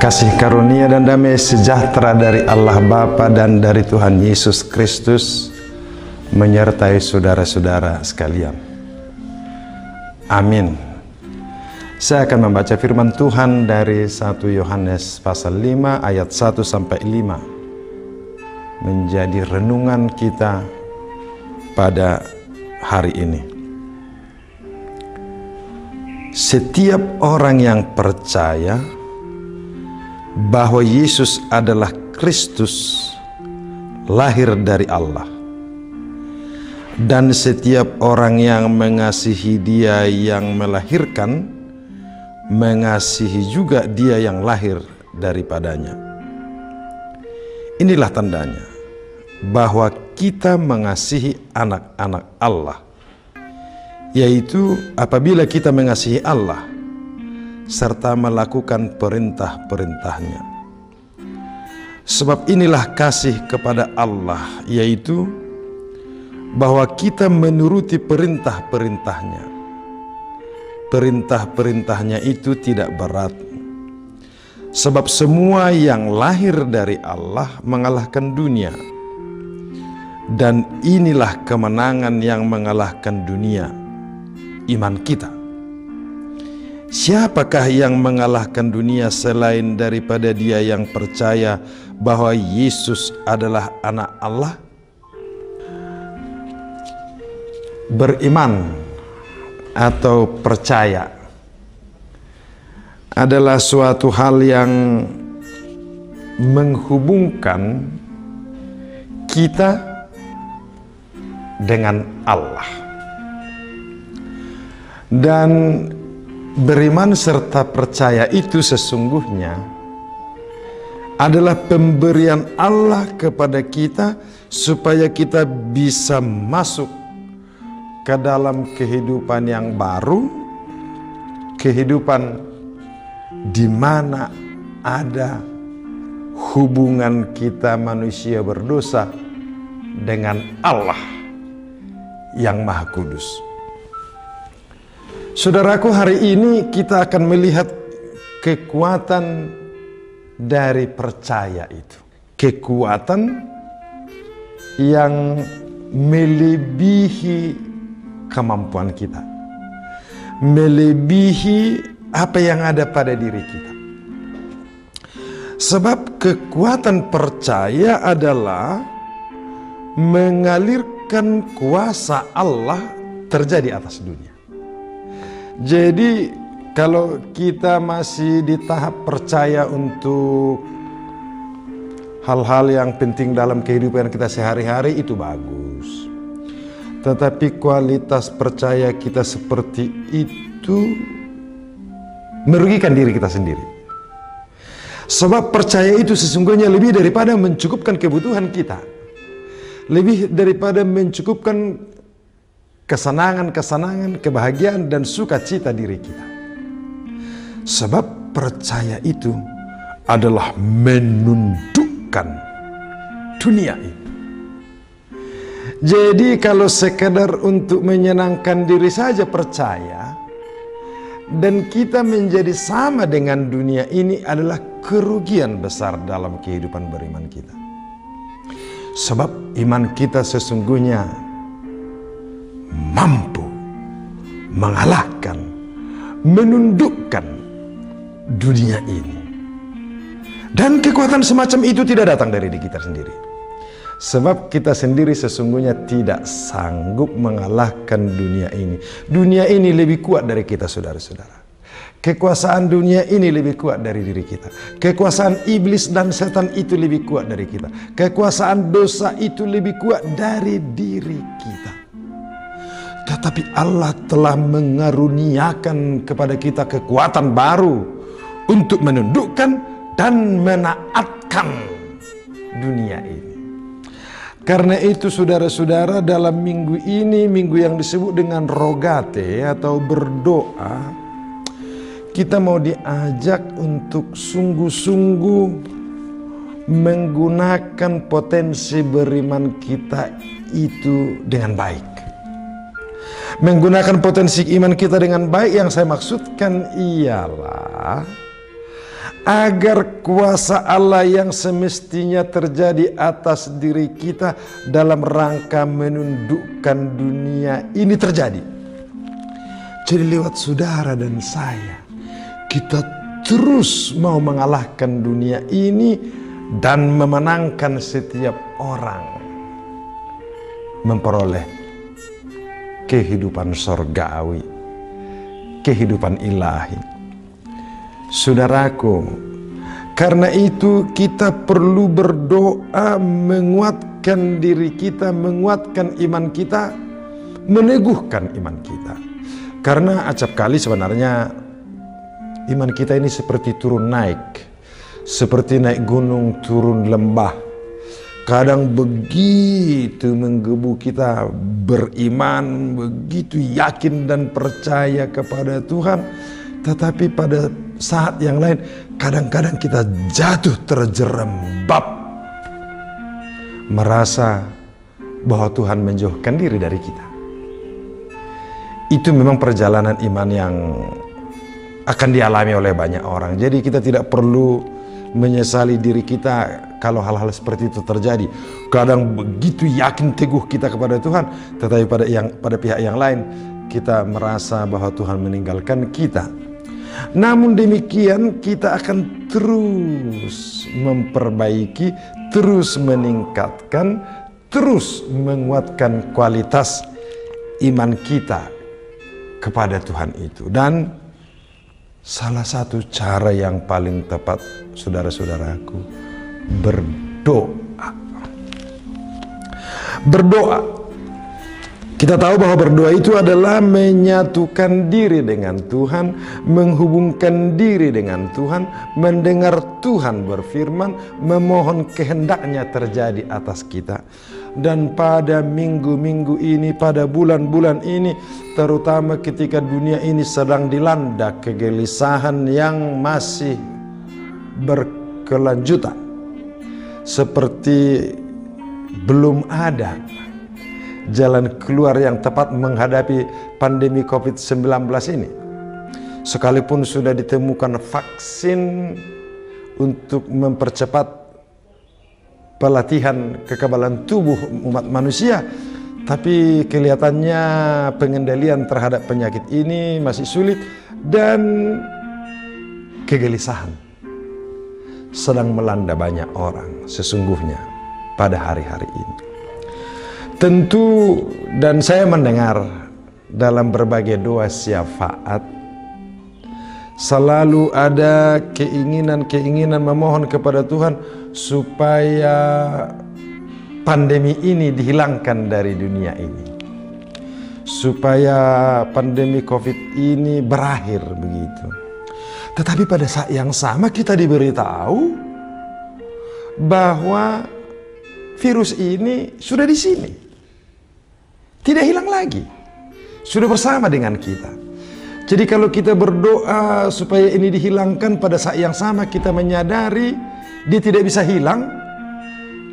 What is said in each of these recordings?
Kasih karunia dan damai sejahtera dari Allah Bapa dan dari Tuhan Yesus Kristus menyertai saudara-saudara sekalian. Amin. Saya akan membaca firman Tuhan dari 1 Yohanes pasal 5 ayat 1 sampai 5 menjadi renungan kita pada hari ini. Setiap orang yang percaya bahwa Yesus adalah Kristus, lahir dari Allah, dan setiap orang yang mengasihi Dia yang melahirkan, mengasihi juga Dia yang lahir daripadanya. Inilah tandanya bahwa kita mengasihi anak-anak Allah, yaitu apabila kita mengasihi Allah serta melakukan perintah-perintahnya. Sebab inilah kasih kepada Allah, yaitu bahwa kita menuruti perintah-perintahnya. Perintah-perintahnya itu tidak berat, sebab semua yang lahir dari Allah mengalahkan dunia. Dan inilah kemenangan yang mengalahkan dunia, iman kita. Siapakah yang mengalahkan dunia selain daripada dia yang percaya bahwa Yesus adalah anak Allah? Beriman atau percaya adalah suatu hal yang menghubungkan kita dengan Allah. Dan beriman serta percaya itu sesungguhnya adalah pemberian Allah kepada kita supaya kita bisa masuk ke dalam kehidupan yang baru, kehidupan di mana ada hubungan kita manusia berdosa dengan Allah yang Maha Kudus. Saudaraku, hari ini kita akan melihat kekuatan dari percaya itu. Kekuatan yang melebihi kemampuan kita. Melebihi apa yang ada pada diri kita. Sebab kekuatan percaya adalah mengalirkan kuasa Allah terjadi atas dunia. Jadi kalau kita masih di tahap percaya untuk hal-hal yang penting dalam kehidupan kita sehari-hari, itu bagus. Tetapi kualitas percaya kita seperti itu merugikan diri kita sendiri. Sebab percaya itu sesungguhnya lebih daripada mencukupkan kebutuhan kita, lebih daripada mencukupkan kesenangan-kesenangan, kebahagiaan dan sukacita diri kita. Sebab percaya itu adalah menundukkan dunia ini. Jadi kalau sekedar untuk menyenangkan diri saja percaya, dan kita menjadi sama dengan dunia ini, adalah kerugian besar dalam kehidupan beriman kita. Sebab iman kita sesungguhnya mampu mengalahkan, menundukkan dunia ini. Dan kekuatan semacam itu tidak datang dari diri kita sendiri. Sebab kita sendiri sesungguhnya tidak sanggup mengalahkan dunia ini. Dunia ini lebih kuat dari kita, saudara-saudara. Kekuasaan dunia ini lebih kuat dari diri kita. Kekuasaan iblis dan setan itu lebih kuat dari kita. Kekuasaan dosa itu lebih kuat dari diri kita. Tetapi Allah telah mengaruniakan kepada kita kekuatan baru untuk menundukkan dan menaatkan dunia ini. Karena itu saudara-saudara, dalam minggu ini, minggu yang disebut dengan rogate atau berdoa, kita mau diajak untuk sungguh-sungguh menggunakan potensi beriman kita itu dengan baik. Menggunakan potensi iman kita dengan baik, yang saya maksudkan ialah agar kuasa Allah yang semestinya terjadi atas diri kita dalam rangka menundukkan dunia ini terjadi. Jadi lewat saudara dan saya, kita terus mau mengalahkan dunia ini dan memenangkan setiap orang memperoleh kehidupan surgawi, kehidupan ilahi. Saudaraku, karena itu kita perlu berdoa menguatkan diri kita, menguatkan iman kita, meneguhkan iman kita. Karena acap kali sebenarnya iman kita ini seperti turun naik, seperti naik gunung turun lembah. Kadang begitu menggebu kita beriman, begitu yakin dan percaya kepada Tuhan, tetapi pada saat yang lain kadang-kadang kita jatuh terjerembab, merasa bahwa Tuhan menjauhkan diri dari kita. Itu memang perjalanan iman yang akan dialami oleh banyak orang. Jadi kita tidak perlu menyesali diri kita kalau hal-hal seperti itu terjadi. Kadang begitu yakin teguh kita kepada Tuhan, tetapi pada pihak yang lain kita merasa bahwa Tuhan meninggalkan kita. Namun demikian kita akan terus memperbaiki, terus meningkatkan, terus menguatkan kualitas iman kita kepada Tuhan itu. Dan salah satu cara yang paling tepat, saudara-saudaraku, berdoa. Berdoa. Kita tahu bahwa berdoa itu adalah menyatukan diri dengan Tuhan, menghubungkan diri dengan Tuhan, mendengar Tuhan berfirman, memohon kehendaknya terjadi atas kita. Dan pada minggu-minggu ini, pada bulan-bulan ini, terutama ketika dunia ini sedang dilanda kegelisahan yang masih berkelanjutan, seperti belum ada jalan keluar yang tepat menghadapi pandemi COVID-19 ini. Sekalipun sudah ditemukan vaksin untuk mempercepat pelatihan kekebalan tubuh umat manusia, tapi kelihatannya pengendalian terhadap penyakit ini masih sulit dan kegelisahan sedang melanda banyak orang sesungguhnya pada hari-hari ini. Tentu, dan saya mendengar dalam berbagai doa syafaat selalu ada keinginan memohon kepada Tuhan supaya pandemi ini dihilangkan dari dunia ini, supaya pandemi COVID ini berakhir begitu. Tetapi pada saat yang sama kita diberitahu bahwa virus ini sudah di sini, tidak hilang lagi, sudah bersama dengan kita. Jadi kalau kita berdoa supaya ini dihilangkan, pada saat yang sama kita menyadari dia tidak bisa hilang,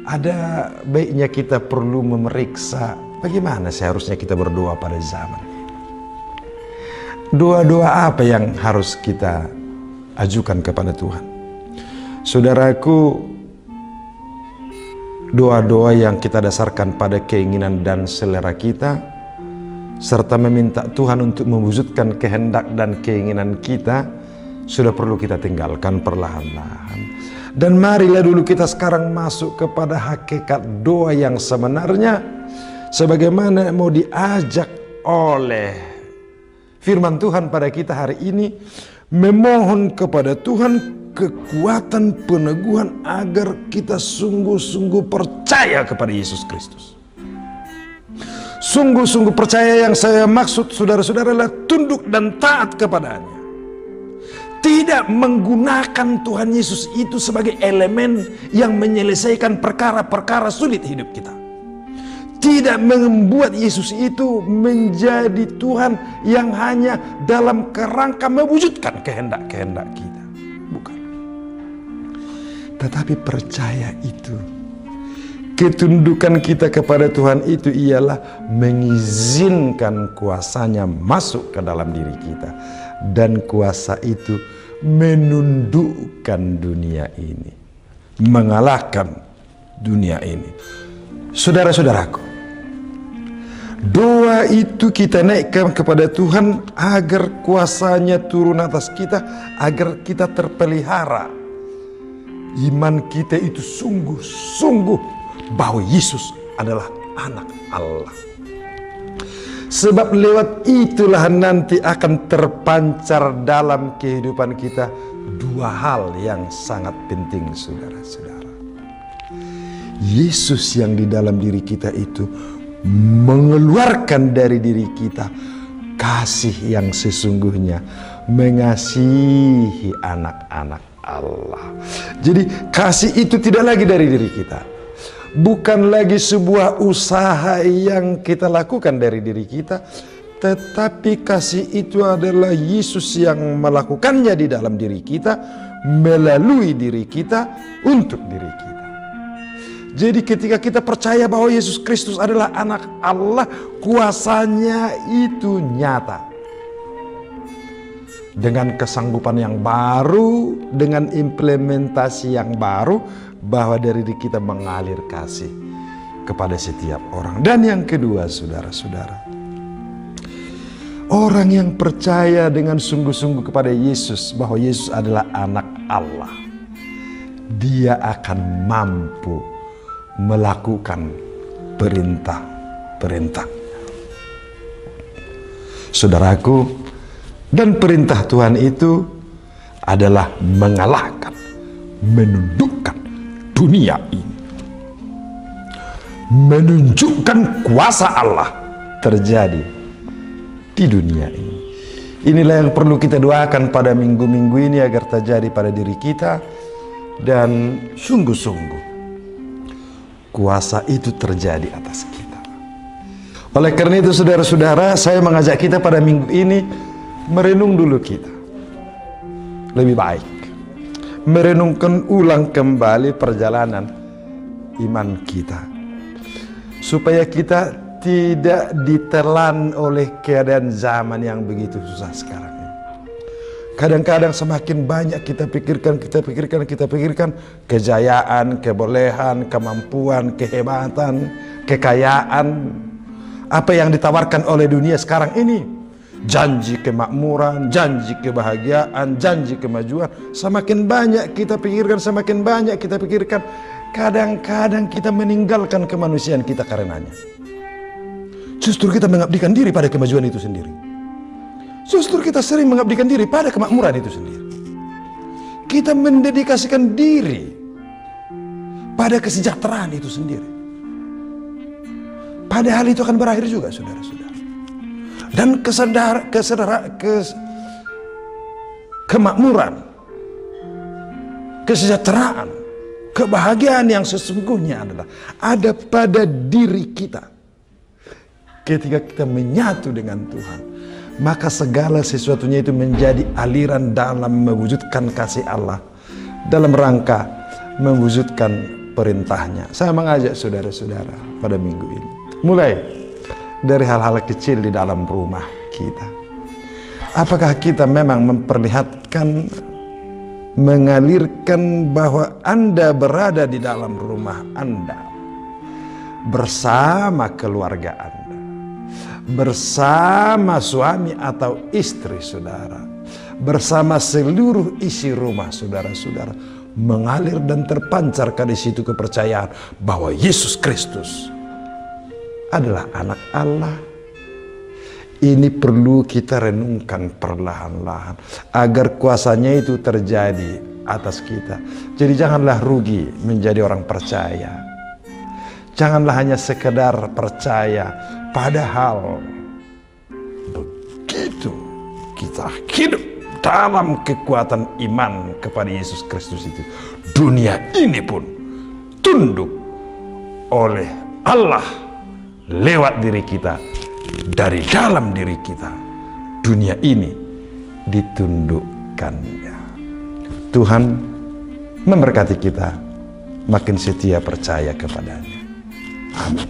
ada baiknya kita perlu memeriksa bagaimana seharusnya kita berdoa pada zaman ini. Doa-doa apa yang harus kita ajukan kepada Tuhan? Saudaraku, doa-doa yang kita dasarkan pada keinginan dan selera kita, serta meminta Tuhan untuk mewujudkan kehendak dan keinginan kita, sudah perlu kita tinggalkan perlahan-lahan. Dan marilah dulu kita sekarang masuk kepada hakikat doa yang sebenarnya, sebagaimana mau diajak oleh firman Tuhan pada kita hari ini, memohon kepada Tuhan kekuatan peneguhan agar kita sungguh-sungguh percaya kepada Yesus Kristus. Sungguh-sungguh percaya yang saya maksud, saudara-saudara, adalah tunduk dan taat kepadanya. Tidak menggunakan Tuhan Yesus itu sebagai elemen yang menyelesaikan perkara-perkara sulit hidup kita. Tidak membuat Yesus itu menjadi Tuhan yang hanya dalam kerangka mewujudkan kehendak-kehendak kita. Bukan. Tetapi percaya itu, ketundukan kita kepada Tuhan itu ialah mengizinkan kuasanya masuk ke dalam diri kita. dan kuasa itu menundukkan dunia ini, mengalahkan dunia ini. Saudara-saudaraku, doa itu kita naikkan kepada Tuhan agar kuasanya turun atas kita, agar kita terpelihara. Iman kita itu sungguh-sungguh bahwa Yesus adalah anak Allah. Sebab lewat itulah nanti akan terpancar dalam kehidupan kita dua hal yang sangat penting, saudara-saudara. Yesus yang di dalam diri kita itu mengeluarkan dari diri kita kasih yang sesungguhnya, mengasihi anak-anak Allah. Jadi kasih itu tidak lagi dari diri kita, bukan lagi sebuah usaha yang kita lakukan dari diri kita, tetapi kasih itu adalah Yesus yang melakukannya di dalam diri kita, melalui diri kita, untuk diri kita. Jadi ketika kita percaya bahwa Yesus Kristus adalah anak Allah, kuasanya itu nyata. Dengan kesanggupan yang baru, dengan implementasi yang baru, bahwa dari diri kita mengalir kasih kepada setiap orang. Dan yang kedua, saudara-saudara, orang yang percaya dengan sungguh-sungguh kepada Yesus, bahwa Yesus adalah anak Allah, dia akan mampu melakukan perintah-perintah. Saudaraku, dan perintah Tuhan itu adalah mengalahkan, menundukkan dunia ini, menunjukkan kuasa Allah terjadi di dunia ini. Inilah yang perlu kita doakan pada minggu-minggu ini agar terjadi pada diri kita, dan sungguh-sungguh kuasa itu terjadi atas kita. Oleh karena itu, saudara-saudara, saya mengajak kita pada minggu ini merenung dulu kita. Lebih baik merenungkan ulang kembali perjalanan iman kita, supaya kita tidak ditelan oleh keadaan zaman yang begitu susah sekarang ini. Kadang-kadang semakin banyak kita pikirkan kejayaan, kebolehan, kemampuan, kehebatan, kekayaan, apa yang ditawarkan oleh dunia sekarang ini. Janji kemakmuran, janji kebahagiaan, janji kemajuan. Semakin banyak kita pikirkan, kadang-kadang kita meninggalkan kemanusiaan kita karenanya. Justru kita mengabdikan diri pada kemajuan itu sendiri. Justru kita sering mengabdikan diri pada kemakmuran itu sendiri. Kita mendedikasikan diri pada kesejahteraan itu sendiri. Padahal itu akan berakhir juga, saudara-saudara. Dan kemakmuran, kesejahteraan, kebahagiaan yang sesungguhnya adalah ada pada diri kita. Ketika kita menyatu dengan Tuhan, maka segala sesuatunya itu menjadi aliran dalam mewujudkan kasih Allah, dalam rangka mewujudkan perintahnya. Saya mengajak saudara-saudara pada minggu ini, mulai dari hal-hal kecil di dalam rumah kita. Apakah kita memang memperlihatkan, mengalirkan bahwa Anda berada di dalam rumah Anda bersama keluarga Anda, bersama suami atau istri saudara, bersama seluruh isi rumah saudara-saudara, mengalir dan terpancarkan di situ kepercayaan bahwa Yesus Kristus adalah anak Allah. Ini perlu kita renungkan perlahan-lahan agar kuasanya itu terjadi atas kita. Jadi janganlah rugi menjadi orang percaya. Janganlah hanya sekedar percaya, padahal begitu kita hidup dalam kekuatan iman kepada Yesus Kristus itu, dunia ini pun tunduk oleh Allah lewat diri kita. Dari dalam diri kita, dunia ini ditundukkannya. Tuhan memberkati kita makin setia percaya kepadanya. Amin.